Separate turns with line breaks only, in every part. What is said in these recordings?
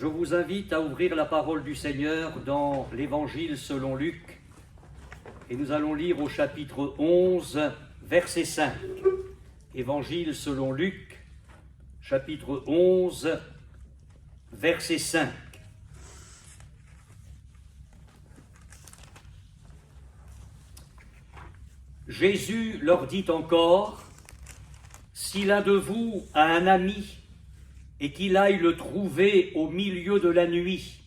Je vous invite à ouvrir la parole du Seigneur dans l'Évangile selon Luc. Et nous allons lire au chapitre 11, verset 5. Évangile selon Luc, chapitre 11, verset 5. Jésus leur dit encore, « Si l'un de vous a un ami, et qu'il aille le trouver au milieu de la nuit,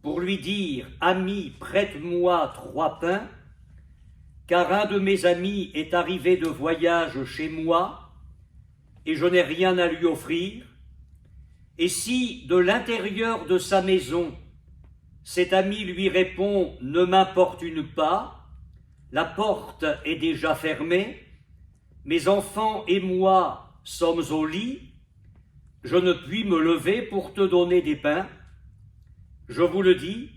pour lui dire, « Ami, prête-moi 3 pains, car un de mes amis est arrivé de voyage chez moi, et je n'ai rien à lui offrir. » Et si, de l'intérieur de sa maison, cet ami lui répond, « Ne m'importune pas, la porte est déjà fermée, mes enfants et moi sommes au lit, je ne puis me lever pour te donner des pains. Je vous le dis,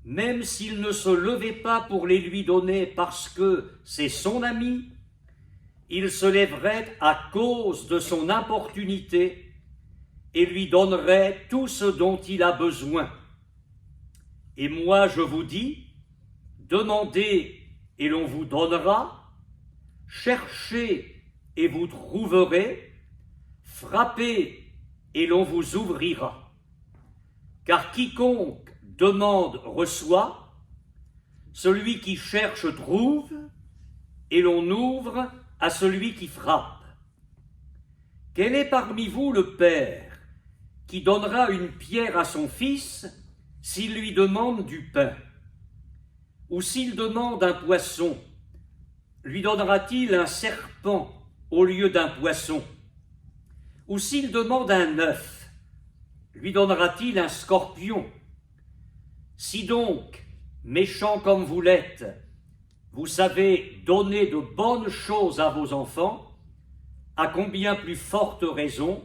même s'il ne se levait pas pour les lui donner parce que c'est son ami, il se lèverait à cause de son importunité et lui donnerait tout ce dont il a besoin. Et moi je vous dis, demandez et l'on vous donnera, cherchez et vous trouverez, frappez et l'on vous ouvrira. Car quiconque demande reçoit, celui qui cherche trouve, et l'on ouvre à celui qui frappe. Quel est parmi vous le père qui donnera une pierre à son fils s'il lui demande du pain? Ou s'il demande un poisson, lui donnera-t-il un serpent au lieu d'un poisson? Ou s'il demande un œuf, lui donnera-t-il un scorpion? Si donc, méchants comme vous l'êtes, vous savez donner de bonnes choses à vos enfants, à combien plus forte raison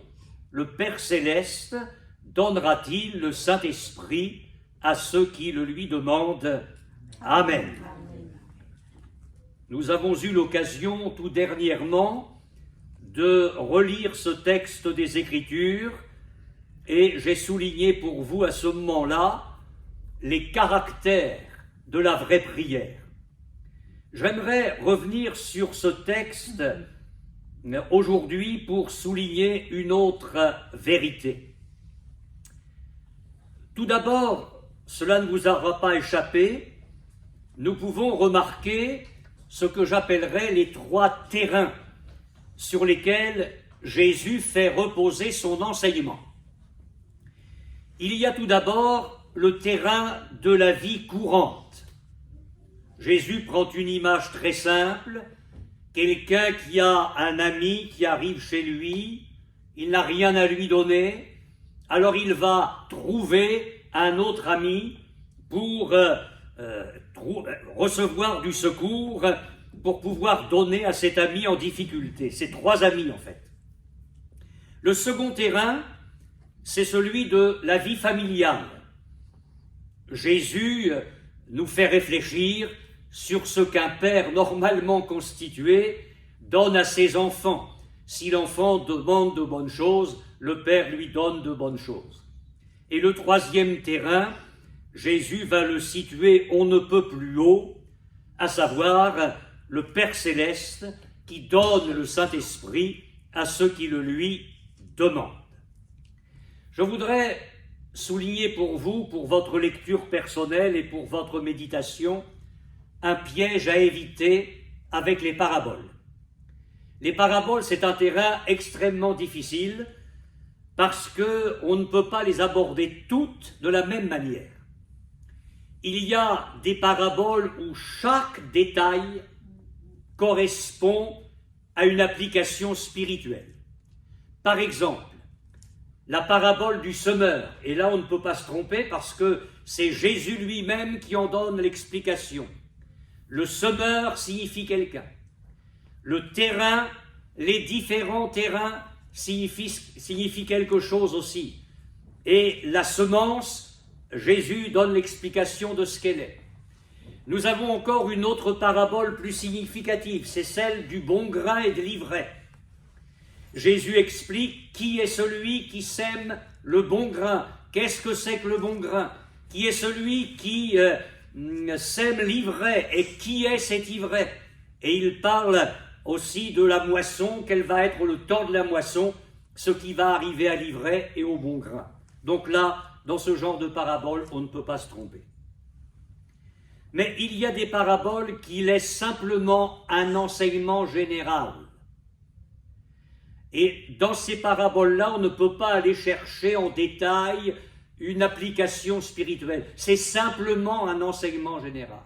le Père Céleste donnera-t-il le Saint-Esprit à ceux qui le lui demandent? Amen. Nous avons eu l'occasion tout dernièrement de relire ce texte des Écritures et j'ai souligné pour vous à ce moment-là les caractères de la vraie prière. J'aimerais revenir sur ce texte aujourd'hui pour souligner une autre vérité. Tout d'abord, cela ne vous aura pas échappé, nous pouvons remarquer ce que j'appellerais les 3 terrains sur lesquels Jésus fait reposer son enseignement. Il y a tout d'abord le terrain de la vie courante. Jésus prend une image très simple, quelqu'un qui a un ami qui arrive chez lui, il n'a rien à lui donner, alors il va trouver un autre ami pour recevoir du secours, pour pouvoir donner à cet ami en difficulté. C'est 3 amis en fait. Le second terrain, c'est celui de la vie familiale. Jésus nous fait réfléchir sur ce qu'un père normalement constitué donne à ses enfants. Si l'enfant demande de bonnes choses, le père lui donne de bonnes choses. Et le 3e terrain, Jésus va le situer on ne peut plus haut, à savoir le Père Céleste qui donne le Saint-Esprit à ceux qui le lui demandent. Je voudrais souligner pour vous, pour votre lecture personnelle et pour votre méditation, un piège à éviter avec les paraboles. Les paraboles, c'est un terrain extrêmement difficile parce qu'on ne peut pas les aborder toutes de la même manière. Il y a des paraboles où chaque détail correspond à une application spirituelle. Par exemple, la parabole du semeur, et là on ne peut pas se tromper parce que c'est Jésus lui-même qui en donne l'explication. Le semeur signifie quelqu'un. Le terrain, les différents terrains signifient quelque chose aussi. Et la semence, Jésus donne l'explication de ce qu'elle est. Nous avons encore une autre parabole plus significative, c'est celle du bon grain et de l'ivraie. Jésus explique qui est celui qui sème le bon grain, Qu'est-ce que c'est que le bon grain? Qui est celui qui sème l'ivraie? Et qui est cet ivraie? Et il parle aussi de la moisson, quel va être le temps de la moisson, ce qui va arriver à l'ivraie et au bon grain. Donc là, dans ce genre de parabole, on ne peut pas se tromper. Mais il y a des paraboles qui laissent simplement un enseignement général. Et dans ces paraboles-là, on ne peut pas aller chercher en détail une application spirituelle. C'est simplement un enseignement général.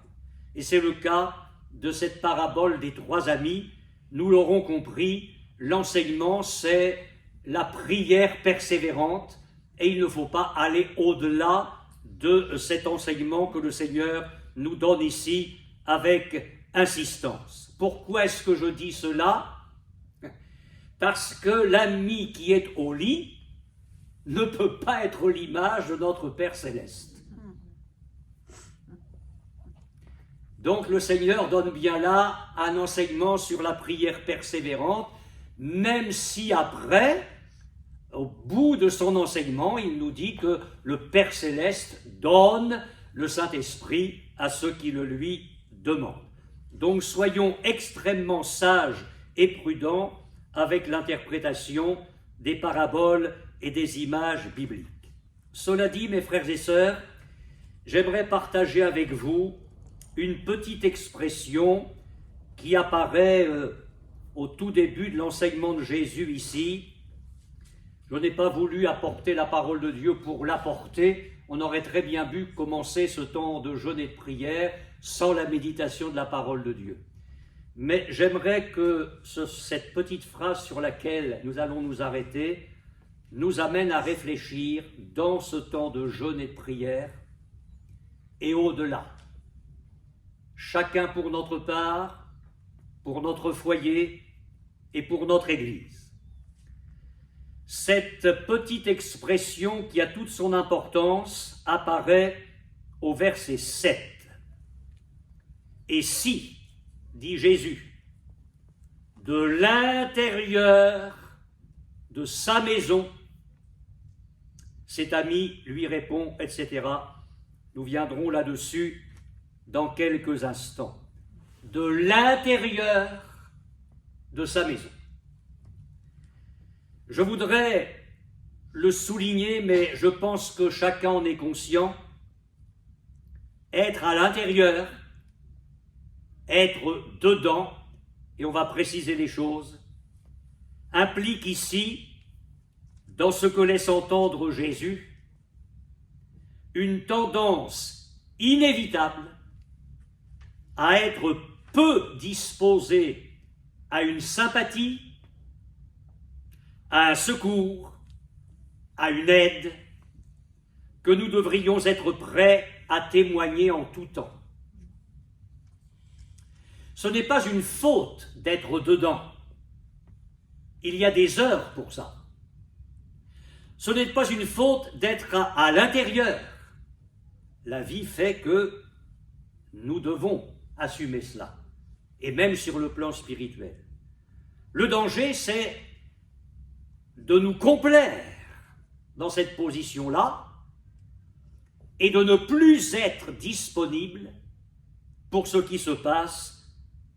Et c'est le cas de cette parabole des 3 amis. Nous l'aurons compris, l'enseignement, c'est la prière persévérante, et il ne faut pas aller au-delà de cet enseignement que le Seigneur nous donne ici avec insistance. Pourquoi est-ce que je dis cela? Parce que l'ami qui est au lit ne peut pas être l'image de notre Père Céleste. Donc le Seigneur donne bien là un enseignement sur la prière persévérante, même si après, au bout de son enseignement, il nous dit que le Père Céleste donne le Saint-Esprit à ceux qui le lui demandent. Donc soyons extrêmement sages et prudents avec l'interprétation des paraboles et des images bibliques. Cela dit, mes frères et sœurs, j'aimerais partager avec vous une petite expression qui apparaît au tout début de l'enseignement de Jésus ici. Je n'ai pas voulu apporter la parole de Dieu pour l'apporter. On aurait très bien pu commencer ce temps de jeûne et de prière sans la méditation de la parole de Dieu. Mais j'aimerais que cette petite phrase sur laquelle nous allons nous arrêter nous amène à réfléchir dans ce temps de jeûne et de prière et au-delà. Chacun pour notre part, pour notre foyer et pour notre Église. Cette petite expression qui a toute son importance apparaît au verset 7. Et si, dit Jésus, de l'intérieur de sa maison, cet ami lui répond, etc. Nous viendrons là-dessus dans quelques instants. De l'intérieur de sa maison. Je voudrais le souligner, mais je pense que chacun en est conscient. Être à l'intérieur, être dedans, et on va préciser les choses, implique ici, dans ce que laisse entendre Jésus, une tendance inévitable à être peu disposé à une sympathie, à un secours, à une aide, que nous devrions être prêts à témoigner en tout temps. Ce n'est pas une faute d'être dedans. Il y a des heures pour ça. Ce n'est pas une faute d'être à l'intérieur. La vie fait que nous devons assumer cela, et même sur le plan spirituel. Le danger, c'est de nous complaire dans cette position-là et de ne plus être disponible pour ce qui se passe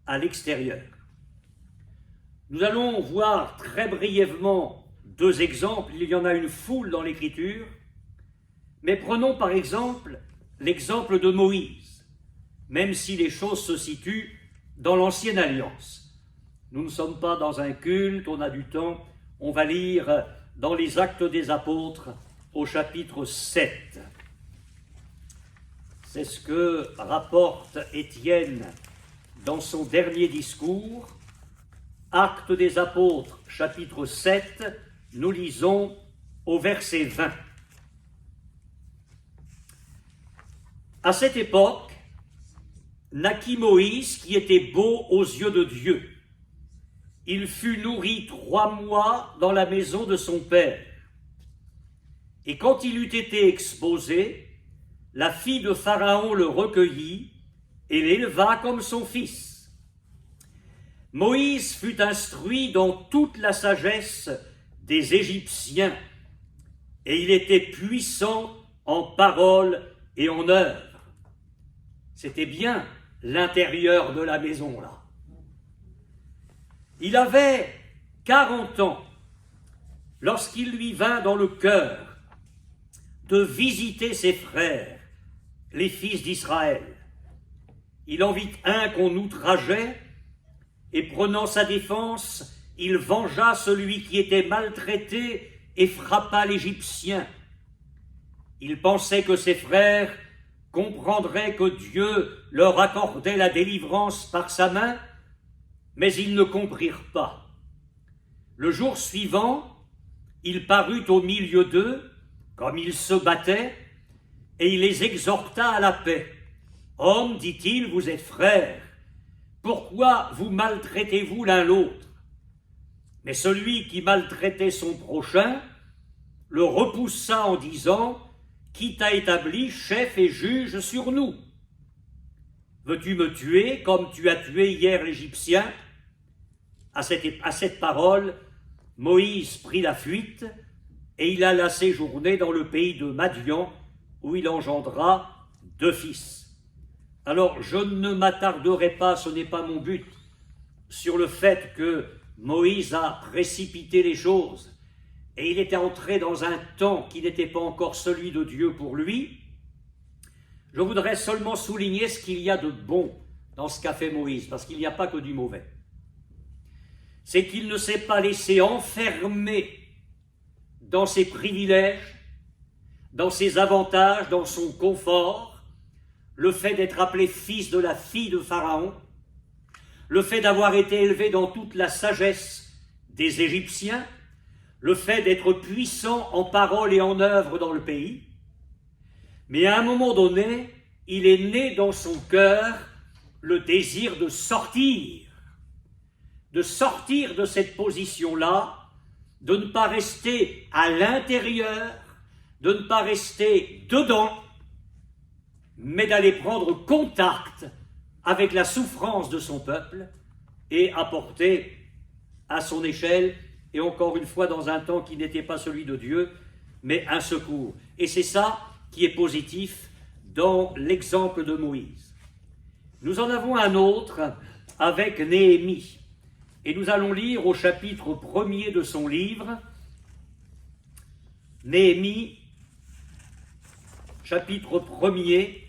à l'extérieur. Nous allons voir très brièvement 2 exemples. Il y en a une foule dans l'Écriture, mais prenons par exemple l'exemple de Moïse, même si les choses se situent dans l'Ancienne Alliance. Nous ne sommes pas dans un culte, on a du temps, on va lire dans les Actes des Apôtres au chapitre 7. C'est ce que rapporte Étienne dans son dernier discours. Actes des Apôtres, chapitre 7, nous lisons au verset 20. À cette époque, naquit Moïse qui était beau aux yeux de Dieu. Il fut nourri 3 mois dans la maison de son père. Et quand il eut été exposé, la fille de Pharaon le recueillit et l'éleva comme son fils. Moïse fut instruit dans toute la sagesse des Égyptiens et il était puissant en parole et en œuvre. C'était bien l'intérieur de la maison, là. Il avait 40 ans lorsqu'il lui vint dans le cœur de visiter ses frères, les fils d'Israël. Il en vit un qu'on outrageait, et prenant sa défense, il vengea celui qui était maltraité et frappa l'Égyptien. Il pensait que ses frères comprendraient que Dieu leur accordait la délivrance par sa main, mais ils ne comprirent pas. Le jour suivant, il parut au milieu d'eux, comme ils se battaient, et il les exhorta à la paix. « Hommes, dit-il, vous êtes frères, pourquoi vous maltraitez-vous l'un l'autre » Mais celui qui maltraitait son prochain le repoussa en disant « Qui t'a établi chef et juge sur nous? Veux-tu me tuer comme tu as tué hier l'Égyptien » À cette parole, Moïse prit la fuite et il alla séjourner dans le pays de Madian où il engendra 2 fils. Alors, je ne m'attarderai pas, ce n'est pas mon but, sur le fait que Moïse a précipité les choses et il était entré dans un temps qui n'était pas encore celui de Dieu pour lui. Je voudrais seulement souligner ce qu'il y a de bon dans ce qu'a fait Moïse, parce qu'il n'y a pas que du mauvais. C'est qu'il ne s'est pas laissé enfermer dans ses privilèges, dans ses avantages, dans son confort, le fait d'être appelé fils de la fille de Pharaon, le fait d'avoir été élevé dans toute la sagesse des Égyptiens, le fait d'être puissant en parole et en œuvre dans le pays. Mais à un moment donné, il est né dans son cœur le désir de sortir de cette position-là, de ne pas rester à l'intérieur, de ne pas rester dedans, mais d'aller prendre contact avec la souffrance de son peuple et apporter à son échelle, et encore une fois dans un temps qui n'était pas celui de Dieu, mais un secours. Et c'est ça qui est positif dans l'exemple de Moïse. Nous en avons un autre avec Néhémie, et nous allons lire au chapitre 1er de son livre, Néhémie, chapitre 1er,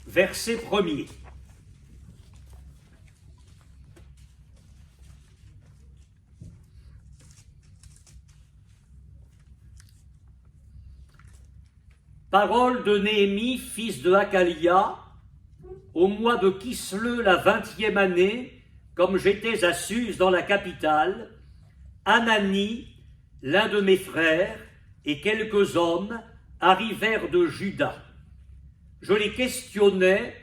verset 1er. Parole de Néhémie, fils de Hakalia, au mois de Kisleu, la 20e année, comme j'étais à Suse dans la capitale, Anani, l'un de mes frères, et quelques hommes arrivèrent de Juda. Je les questionnais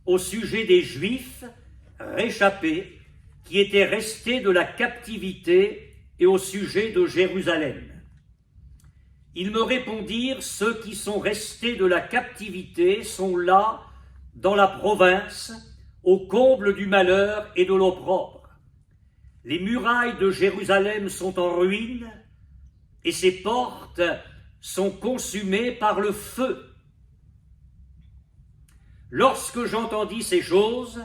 au sujet des Juifs réchappés qui étaient restés de la captivité et au sujet de Jérusalem. Ils me répondirent, ceux qui sont restés de la captivité sont là, dans la province, au comble du malheur et de l'opprobre. Les murailles de Jérusalem sont en ruine et ses portes sont consumées par le feu. Lorsque j'entendis ces choses,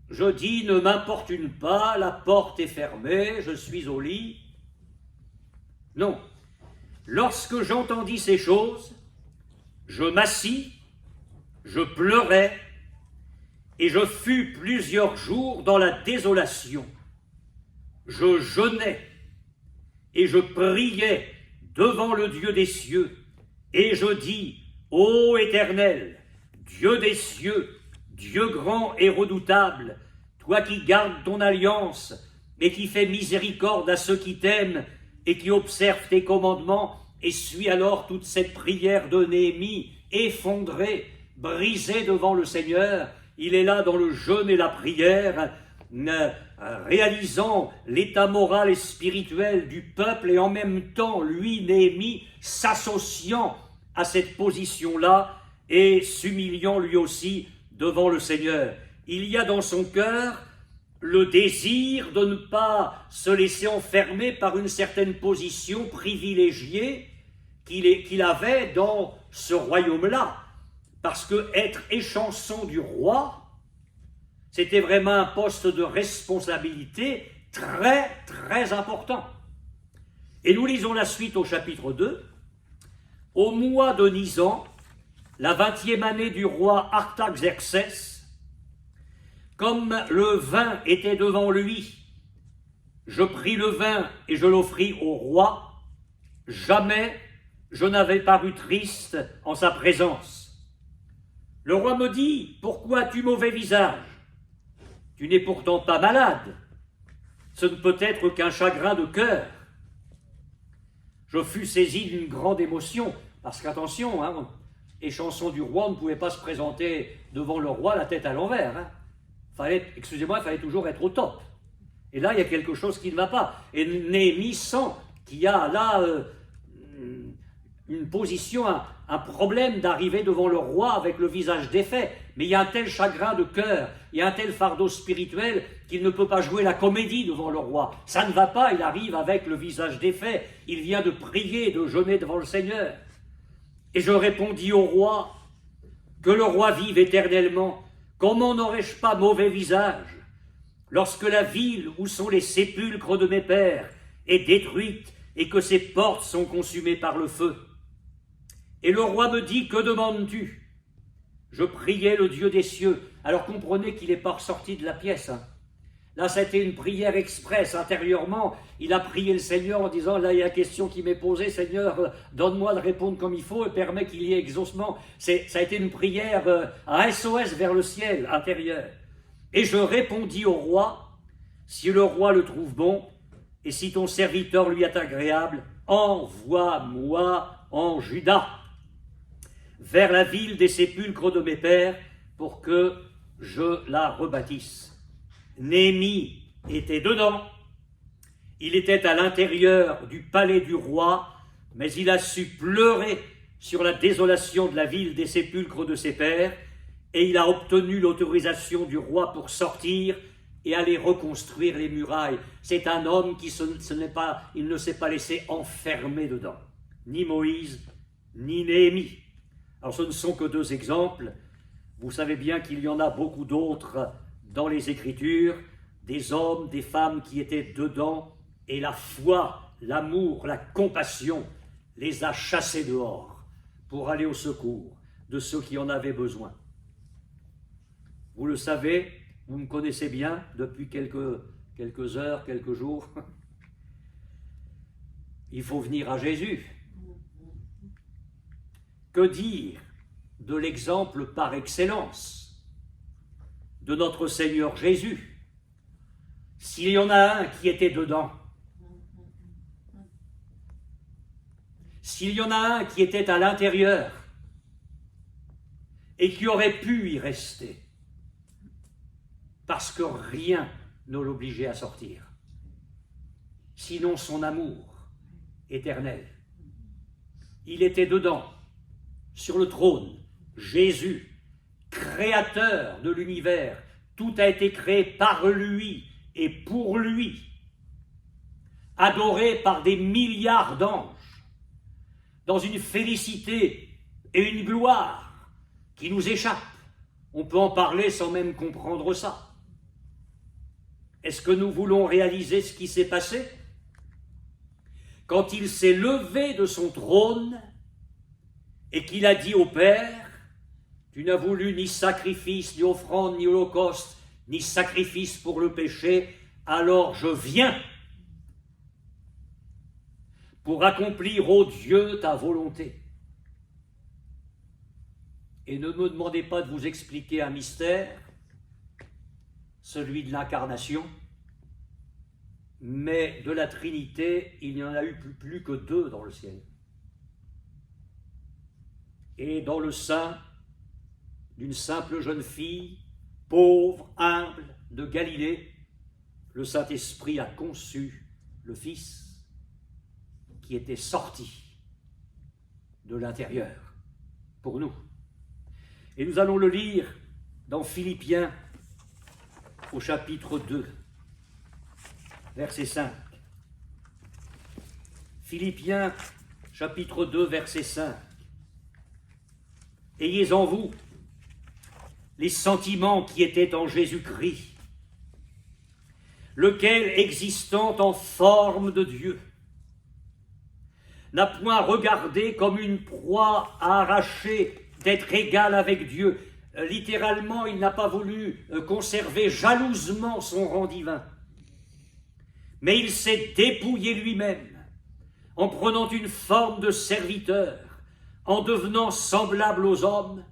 je dis, ne m'importune pas, la porte est fermée, je suis au lit. Non. Lorsque j'entendis ces choses, je m'assis, je pleurais, et je fus plusieurs jours dans la désolation. Je jeûnais, et je priais devant le Dieu des cieux, et je dis, ô Éternel, Dieu des cieux, Dieu grand et redoutable, toi qui gardes ton alliance et qui fais miséricorde à ceux qui t'aiment et qui observent tes commandements, et suis alors toute cette prière de Néhémie, effondrée, brisée devant le Seigneur. Il est là dans le jeûne et la prière, réalisant l'état moral et spirituel du peuple et en même temps, lui, Néhémie, s'associant à cette position-là et s'humiliant lui aussi devant le Seigneur. Il y a dans son cœur le désir de ne pas se laisser enfermer par une certaine position privilégiée qu'il avait dans ce royaume-là. Parce que être échanson du roi, c'était vraiment un poste de responsabilité très, très important. Et nous lisons la suite au chapitre 2. Au mois de Nisan, la 20e année du roi Artaxerxès, comme le vin était devant lui, je pris le vin et je l'offris au roi. Jamais je n'avais paru triste en sa présence. Le roi me dit, « Pourquoi as-tu mauvais visage? Tu n'es pourtant pas malade. Ce ne peut être qu'un chagrin de cœur. » Je fus saisi d'une grande émotion, parce qu'attention, échanson du roi, on ne pouvait pas se présenter devant le roi la tête à l'envers. Excusez-moi, il fallait toujours être au top. Et là, il y a quelque chose qui ne va pas. Et Néhémie sent qu'il y a là une position, un problème d'arriver devant le roi avec le visage défait. Mais il y a un tel chagrin de cœur, il y a un tel fardeau spirituel qu'il ne peut pas jouer la comédie devant le roi. Ça ne va pas, il arrive avec le visage défait. Il vient de prier, de jeûner devant le Seigneur. Et je répondis au roi, que le roi vive éternellement. Comment n'aurais-je pas mauvais visage lorsque la ville où sont les sépulcres de mes pères est détruite et que ses portes sont consumées par le feu? Et le roi me dit, que demandes-tu? Je priais le Dieu des cieux. Alors comprenez qu'il n'est pas ressorti de la pièce. Là, c'était une prière express. Intérieurement, il a prié le Seigneur en disant, là, il y a la question qui m'est posée, Seigneur, donne-moi de répondre comme il faut et permets qu'il y ait exaucement. Ça a été une prière, un SOS vers le ciel intérieur. Et je répondis au roi, si le roi le trouve bon, et si ton serviteur lui est agréable, envoie-moi en Juda, vers la ville des sépulcres de mes pères, pour que je la rebâtisse. Néhémie était dedans, il était à l'intérieur du palais du roi, mais il a su pleurer sur la désolation de la ville des sépulcres de ses pères, et il a obtenu l'autorisation du roi pour sortir et aller reconstruire les murailles. C'est un homme qui il ne s'est pas laissé enfermer dedans, ni Moïse, ni Néhémie. Alors ce ne sont que deux exemples, vous savez bien qu'il y en a beaucoup d'autres dans les Écritures, des hommes, des femmes qui étaient dedans, et la foi, l'amour, la compassion les a chassés dehors pour aller au secours de ceux qui en avaient besoin. Vous le savez, vous me connaissez bien depuis quelques heures, quelques jours. Il faut venir à Jésus. Que dire de l'exemple par excellence de notre Seigneur Jésus? S'il y en a un qui était dedans, s'il y en a un qui était à l'intérieur et qui aurait pu y rester, parce que rien ne l'obligeait à sortir, sinon son amour éternel. Il était dedans, sur le trône, Jésus, créateur de l'univers. Tout a été créé par lui et pour lui, adoré par des milliards d'anges, dans une félicité et une gloire qui nous échappent. On peut en parler sans même comprendre ça. Est-ce que nous voulons réaliser ce qui s'est passé? Quand il s'est levé de son trône et qu'il a dit au Père, tu n'as voulu ni sacrifice, ni offrande, ni holocauste, ni sacrifice pour le péché, alors je viens pour accomplir, ô Dieu, ta volonté. Et ne me demandez pas de vous expliquer un mystère, celui de l'incarnation, mais de la Trinité, il n'y en a eu plus que deux dans le ciel. Et dans le sein d'une simple jeune fille, pauvre, humble, de Galilée, le Saint-Esprit a conçu le Fils qui était sorti de l'intérieur pour nous. Et nous allons le lire dans Philippiens, au chapitre 2, verset 5. Philippiens, chapitre 2, verset 5. Ayez en vous les sentiments qui étaient en Jésus-Christ, lequel, existant en forme de Dieu, n'a point regardé comme une proie à arracher d'être égal avec Dieu. Littéralement, il n'a pas voulu conserver jalousement son rang divin, mais il s'est dépouillé lui-même en prenant une forme de serviteur, en devenant semblable aux hommes,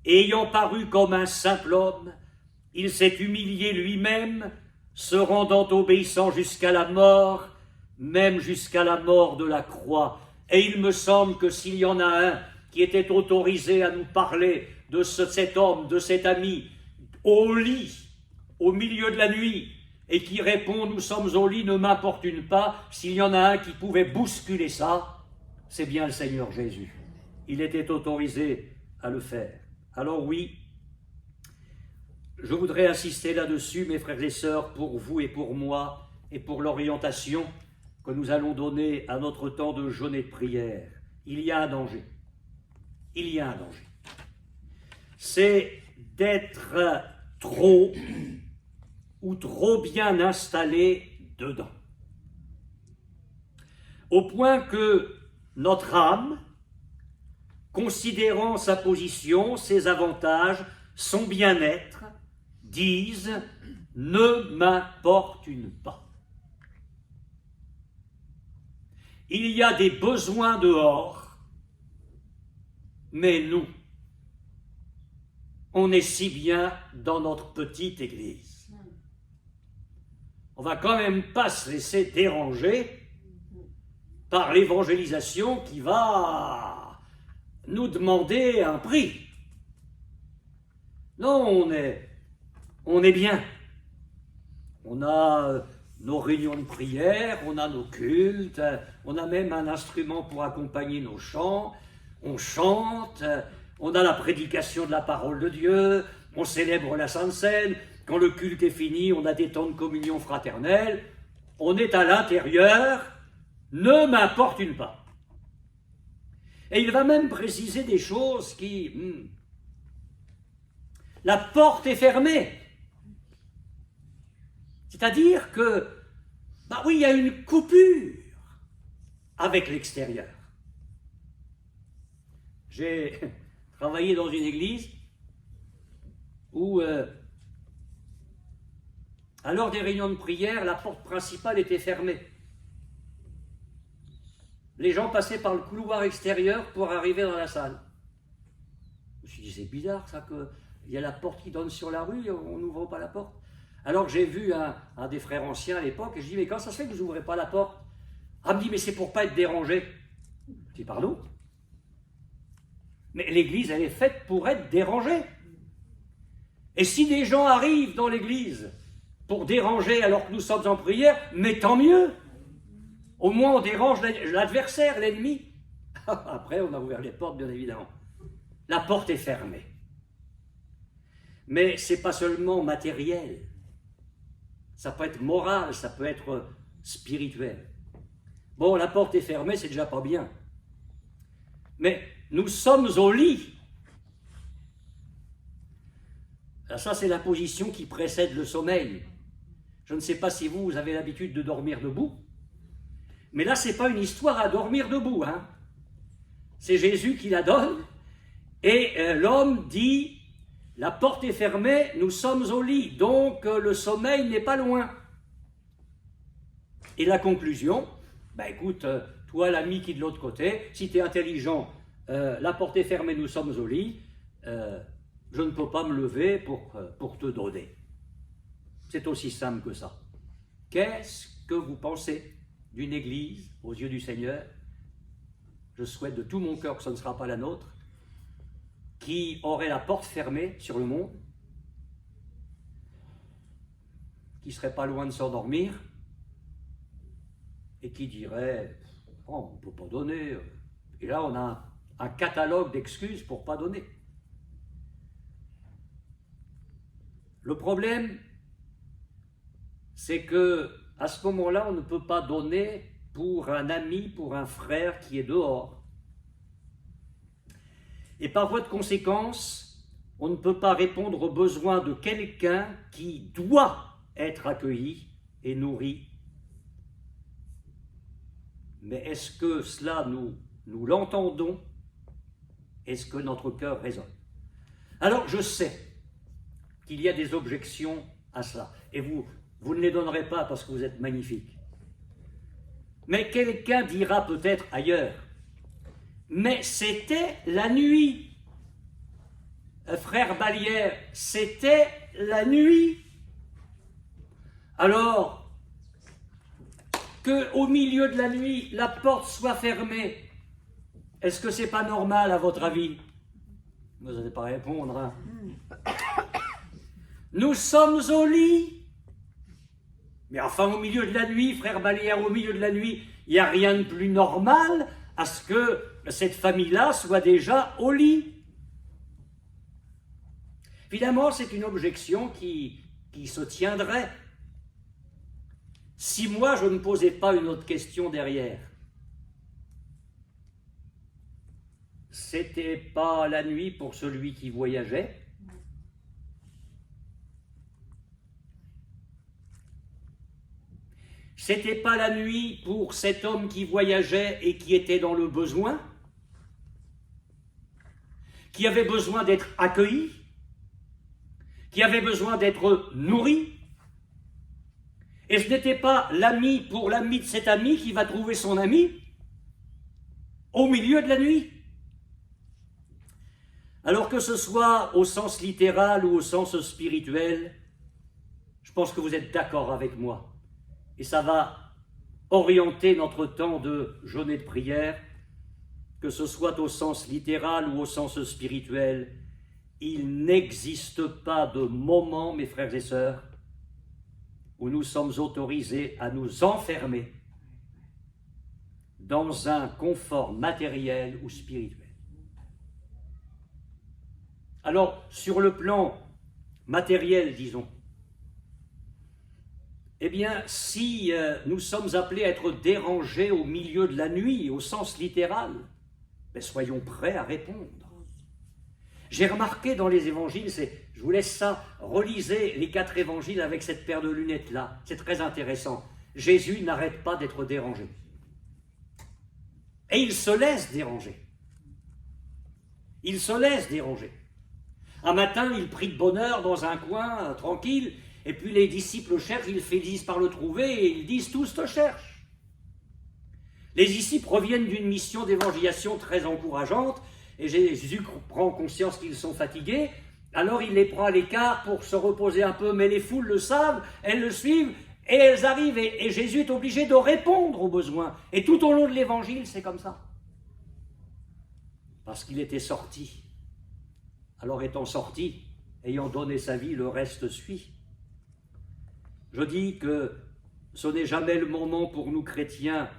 et ayant paru comme un simple homme, il s'est humilié lui-même, se rendant obéissant jusqu'à la mort, même jusqu'à la mort de la croix. Et il me semble que s'il y en a un qui était autorisé à nous parler de cet homme, de cet ami, au lit, au milieu de la nuit, et qui répond « Nous sommes au lit, ne m'importune pas », s'il y en a un qui pouvait bousculer ça, c'est bien le Seigneur Jésus. Il était autorisé à le faire. Alors oui, je voudrais insister là-dessus, mes frères et sœurs, pour vous et pour moi, et pour l'orientation que nous allons donner à notre temps de jeûne et de prière. Il y a un danger. Il y a un danger. C'est d'être trop ou trop bien installé dedans. Au point que notre âme, considérant sa position, ses avantages, son bien-être, disent « ne m'importune pas ». Il y a des besoins dehors, mais nous, on est si bien dans notre petite église. On va quand même pas se laisser déranger par l'évangélisation qui va nous demander un prix. Non, on est bien. On a nos réunions de prière, on a nos cultes, on a même un instrument pour accompagner nos chants, on chante, on a la prédication de la parole de Dieu, on célèbre la Sainte Seine, quand le culte est fini, on a des temps de communion fraternelle, on est à l'intérieur, ne m'importune pas. Et il va même préciser des choses qui... La porte est fermée. C'est-à-dire que, oui, il y a une coupure avec l'extérieur. J'ai travaillé dans une église où, à l'heure des réunions de prière, la porte principale était fermée. Les gens passaient par le couloir extérieur pour arriver dans la salle. Je me suis dit, c'est bizarre ça, qu'il y a la porte qui donne sur la rue, on n'ouvre pas la porte. Alors j'ai vu un des frères anciens à l'époque, et je dis, mais quand ça se fait que vous n'ouvrez pas la porte? Ah, me dit, mais c'est pour pas être dérangé. Je dis, pardon? Mais l'église, elle est faite pour être dérangée. Et si des gens arrivent dans l'église pour déranger alors que nous sommes en prière, mais tant mieux. Au moins on dérange l'adversaire, l'ennemi. Après, on a ouvert les portes, bien évidemment. La porte est fermée. Mais ce n'est pas seulement matériel. Ça peut être moral, ça peut être spirituel. Bon, la porte est fermée, c'est déjà pas bien. Mais nous sommes au lit. Ça, c'est la position qui précède le sommeil. Je ne sais pas si vous avez l'habitude de dormir debout, mais là, ce n'est pas une histoire à dormir debout. C'est Jésus qui la donne, et l'homme dit, la porte est fermée, nous sommes au lit, donc le sommeil n'est pas loin. Et la conclusion, écoute, toi l'ami qui est de l'autre côté, si tu es intelligent, la porte est fermée, nous sommes au lit, je ne peux pas me lever pour te donner. C'est aussi simple que ça. Qu'est-ce que vous pensez d'une église aux yeux du Seigneur? Je souhaite de tout mon cœur que ce ne sera pas la nôtre, qui aurait la porte fermée sur le monde, qui ne serait pas loin de s'endormir, et qui dirait « Oh, on ne peut pas donner ». Et là, on a un catalogue d'excuses pour ne pas donner. Le problème, c'est que à ce moment-là, on ne peut pas donner pour un ami, pour un frère qui est dehors. Et par voie de conséquence, on ne peut pas répondre aux besoins de quelqu'un qui doit être accueilli et nourri. Mais est-ce que cela, nous l'entendons? Est-ce que notre cœur résonne? Alors, je sais qu'il y a des objections à cela. Et vous ne les donnerez pas parce que vous êtes magnifiques. Mais quelqu'un dira peut-être ailleurs, mais c'était la nuit. Frère Balière, c'était la nuit. Alors, qu'au milieu de la nuit, la porte soit fermée, est-ce que c'est pas normal à votre avis? Vous n'allez pas répondre, hein? Nous sommes au lit. Mais enfin, au milieu de la nuit, frère Balière, au milieu de la nuit, il n'y a rien de plus normal à ce que cette famille-là soit déjà au lit. Évidemment, c'est une objection qui se tiendrait si moi je ne posais pas une autre question derrière. C'était pas la nuit pour celui qui voyageait? C'était pas la nuit pour cet homme qui voyageait et qui était dans le besoin, qui avait besoin d'être accueilli, qui avait besoin d'être nourri? Et ce n'était pas l'ami pour l'ami de cet ami qui va trouver son ami au milieu de la nuit? Alors que ce soit au sens littéral ou au sens spirituel, je pense que vous êtes d'accord avec moi. Et ça va orienter notre temps de jeûne et de prière, que ce soit au sens littéral ou au sens spirituel. Il n'existe pas de moment, mes frères et sœurs, où nous sommes autorisés à nous enfermer dans un confort matériel ou spirituel. Alors, sur le plan matériel, disons, eh bien, si nous sommes appelés à être dérangés au milieu de la nuit, au sens littéral, ben soyons prêts à répondre. J'ai remarqué dans les évangiles, je vous laisse ça, relisez les 4 évangiles avec cette paire de lunettes-là, c'est très intéressant. Jésus n'arrête pas d'être dérangé. Et il se laisse déranger. Il se laisse déranger. Un matin, il prie de bonne heure dans un coin, tranquille, et puis les disciples le cherchent, ils finissent par le trouver, et ils disent tous te cherchent. Les disciples reviennent d'une mission d'évangélisation très encourageante, et Jésus prend conscience qu'ils sont fatigués, alors il les prend à l'écart pour se reposer un peu, mais les foules le savent, elles le suivent, et elles arrivent, et Jésus est obligé de répondre aux besoins. Et tout au long de l'évangile, c'est comme ça. Parce qu'il était sorti. Alors étant sorti, ayant donné sa vie, le reste suit. Je dis que ce n'est jamais le moment pour nous chrétiens,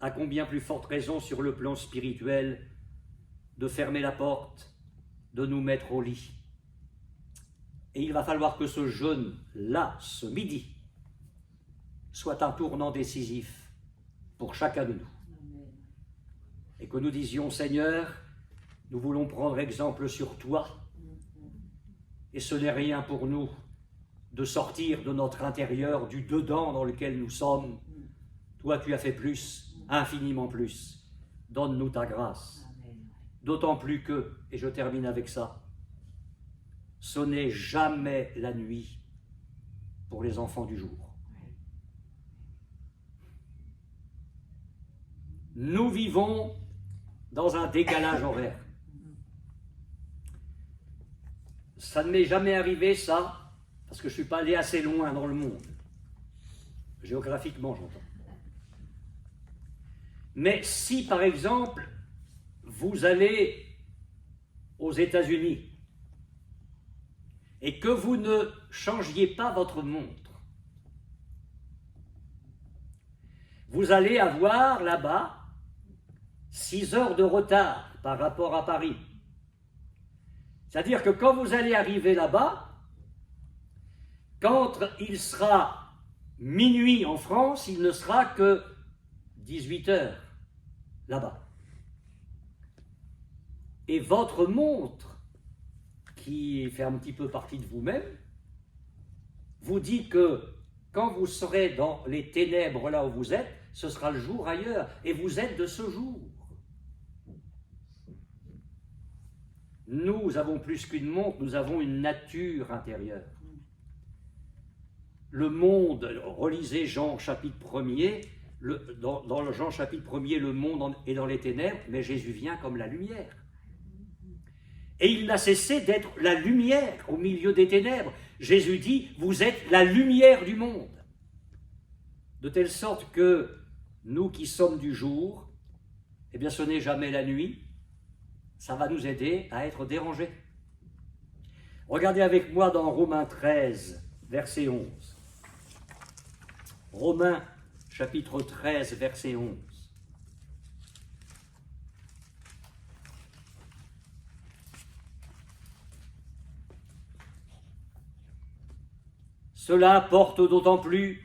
à combien plus forte raison sur le plan spirituel, de fermer la porte, de nous mettre au lit. Et il va falloir que ce jeûne-là, ce midi, soit un tournant décisif pour chacun de nous. Et que nous disions, Seigneur, nous voulons prendre exemple sur toi, et ce n'est rien pour nous de sortir de notre intérieur, du dedans dans lequel nous sommes. Toi, tu as fait plus, infiniment plus. Donne-nous ta grâce. D'autant plus que, et je termine avec ça, ce n'est jamais la nuit pour les enfants du jour. Nous vivons dans un décalage horaire. Ça ne m'est jamais arrivé, ça, parce que je ne suis pas allé assez loin dans le monde. Géographiquement, j'entends. Mais si, par exemple, vous allez aux États-Unis et que vous ne changiez pas votre montre, vous allez avoir là-bas 6 heures de retard par rapport à Paris. C'est-à-dire que quand vous allez arriver là-bas, quand il sera minuit en France, il ne sera que 18 heures là-bas. Et votre montre, qui fait un petit peu partie de vous-même, vous dit que quand vous serez dans les ténèbres là où vous êtes, ce sera le jour ailleurs, et vous êtes de ce jour. Nous avons plus qu'une montre, nous avons une nature intérieure. Le monde, relisez Jean chapitre 1er, dans le Jean chapitre 1er, le monde est dans les ténèbres, mais Jésus vient comme la lumière. Et il n'a cessé d'être la lumière au milieu des ténèbres. Jésus dit, vous êtes la lumière du monde. De telle sorte que nous qui sommes du jour, eh bien ce n'est jamais la nuit, ça va nous aider à être dérangés. Regardez avec moi dans Romains 13, verset 11. Romains chapitre 13, verset 11. Cela importe d'autant plus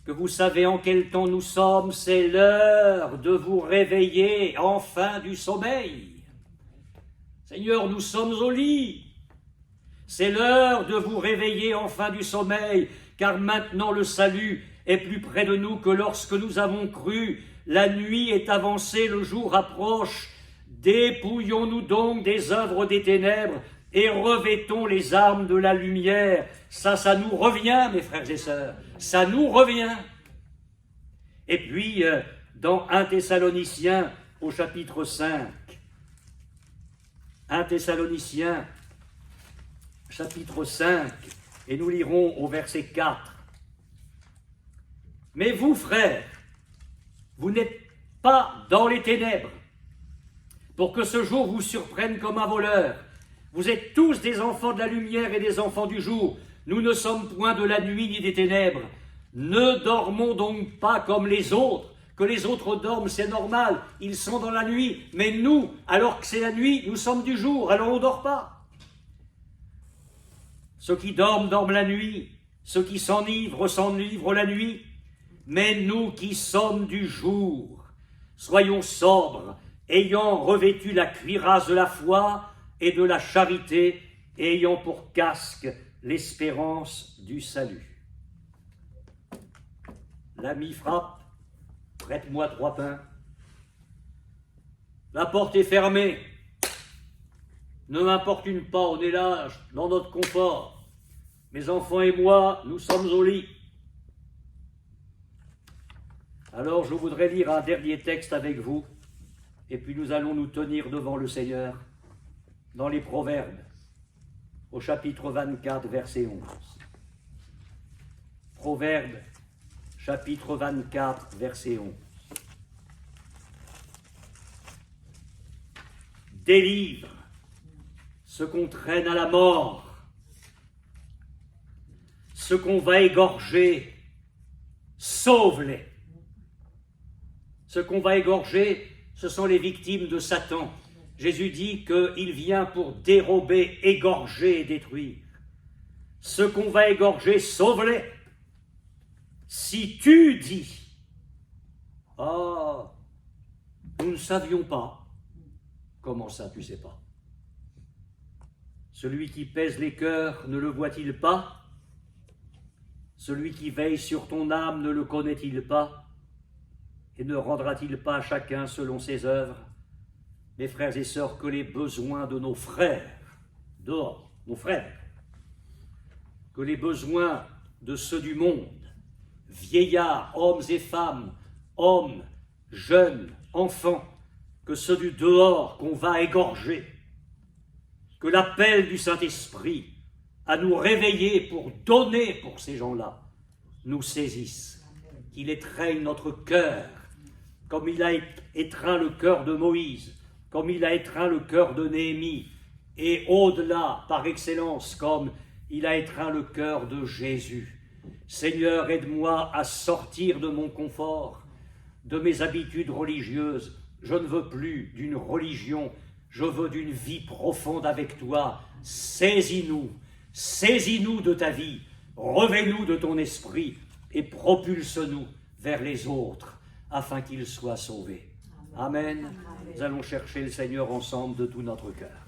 que vous savez en quel temps nous sommes, c'est l'heure de vous réveiller enfin du sommeil. Seigneur, nous sommes au lit. C'est l'heure de vous réveiller enfin du sommeil, car maintenant le salut est plus près de nous que lorsque nous avons cru. La nuit est avancée, le jour approche. Dépouillons-nous donc des œuvres des ténèbres et revêtons les armes de la lumière. Ça nous revient, mes frères et sœurs, ça nous revient. Et puis, dans 1 Thessaloniciens, au chapitre 5, 1 Thessaloniciens, chapitre 5, et nous lirons au verset 4. Mais vous, frères, vous n'êtes pas dans les ténèbres, pour que ce jour vous surprenne comme un voleur. Vous êtes tous des enfants de la lumière et des enfants du jour. Nous ne sommes point de la nuit ni des ténèbres. Ne dormons donc pas comme les autres. Que les autres dorment, c'est normal. Ils sont dans la nuit. Mais nous, alors que c'est la nuit, nous sommes du jour. Alors on ne dort pas. Ceux qui dorment, dorment la nuit. Ceux qui s'enivrent, s'enivrent la nuit. Mais nous qui sommes du jour, soyons sobres, ayant revêtu la cuirasse de la foi et de la charité, et ayant pour casque l'espérance du salut. L'ami frappe, prête-moi 3 pains. La porte est fermée. Ne m'importune pas, on est là, dans notre confort. Mes enfants et moi, nous sommes au lit. Alors je voudrais lire un dernier texte avec vous, et puis nous allons nous tenir devant le Seigneur, dans les Proverbes, au chapitre 24, verset 11. Proverbes, chapitre 24, verset 11. Délivre ceux qu'on traîne à la mort, ceux qu'on va égorger, sauve-les. Ceux qu'on va égorger, ce sont les victimes de Satan. Jésus dit qu'il vient pour dérober, égorger et détruire. Ceux qu'on va égorger, sauve-les. Si tu dis, « Ah, nous ne savions pas », comment ça tu ne sais pas? Celui qui pèse les cœurs ne le voit-il pas? Celui qui veille sur ton âme ne le connaît-il pas? Et ne rendra-t-il pas à chacun selon ses œuvres? Mes frères et sœurs, que les besoins de nos frères, dehors, nos frères, que les besoins de ceux du monde, vieillards, hommes et femmes, hommes, jeunes, enfants, que ceux du dehors qu'on va égorger, que l'appel du Saint-Esprit à nous réveiller pour donner pour ces gens-là nous saisisse, qu'il étreigne notre cœur, comme il a étreint le cœur de Moïse, comme il a étreint le cœur de Néhémie, et au-delà, par excellence, comme il a étreint le cœur de Jésus. Seigneur, aide-moi à sortir de mon confort, de mes habitudes religieuses. Je ne veux plus d'une religion, je veux d'une vie profonde avec toi. Saisis-nous de ta vie, revêt-nous de ton esprit, et propulse-nous vers les autres afin qu'ils soient sauvés. Amen. Nous allons chercher le Seigneur ensemble de tout notre cœur.